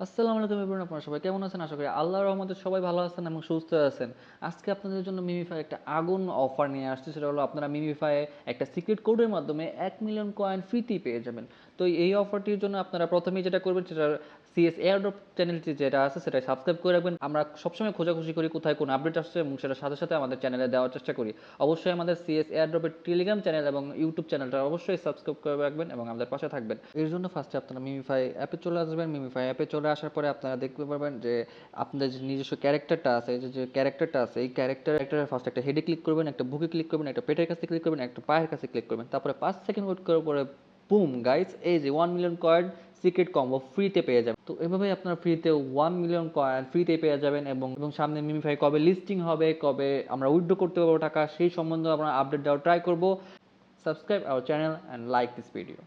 আসসালামু আলাইকুম এভরিওয়ান, আপনারা সবাই কেমন আছেন? আশা করি আল্লাহর রহমতে সবাই ভালো আছেন এবং সুস্থ আছেন। আজকে আপনাদের জন্য মিমিফাই একটা আগুন অফার নিয়ে আসছে। সেটা হলো আপনারা মিমিফাই একটা সিক্রেট কোডের মাধ্যমে ১ মিলিয়ন কয়েন ফ্রিতেই পেয়ে যাবেন। তো এই অফারটির জন্য আপনারা প্রথমেই যেটা করবেন সেটা সিএস এয়ারড্রপ চ্যানেলটি যেটা আছে সেটা সাবস্ক্রাইব করে রাখবেন। আমরা সবসময় খোঁজাখুঁজি করি কোথায় কোন আপডেট আসছে এবং সেটার সাথে সাথে আমাদের চ্যানেলে দেওয়ার চেষ্টা করি। অবশ্যই আমাদের সিএস এয়ারড্রপের টেলিগ্রাম চ্যানেল এবং ইউটিউব চ্যানেলটা অবশ্যই সাবস্ক্রাইব করে রাখবেন এবং আমাদের পাশে থাকবেন। এর জন্য ফার্স্টে আপনারা মিমিফাই অ্যাপে চলে আসবেন। মিমিফাই অ্যাপে চলে আসার পরে আপনারা দেখতে পারবেন যে আপনাদের যে নিজস্ব ক্যারেক্টারটা আছে, যে ক্যারেক্টারটা আছে, এই ক্যারেক্টারের ফার্স্ট একটা হেডে ক্লিক করবেন, একটা বুকে ক্লিক করবেন, একটা পেটের কাছে ক্লিক করবেন, একটা পায়ের কাছে ক্লিক করবেন। তারপরে ৫ সেকেন্ড ওয়েট করার পরে বুম গাইস, এই যে 1 মিলিয়ন কয়েন সিক্রেট কম্বো ফ্রিতে পেয়ে যাবেন। তো এভাবেই আপনারা ফ্রিতে 1 মিলিয়ন কয়েন ফ্রিতে পেয়ে যাবেন এবং সামনে মিমিফাই কবে লিস্টিং হবে, কবে আমরা উইথড্র করতে পারবো টাকা, সেই সম্বন্ধে আমরা আপডেট দেওয়ার ট্রাই করব। Subscribe our channel and like this video.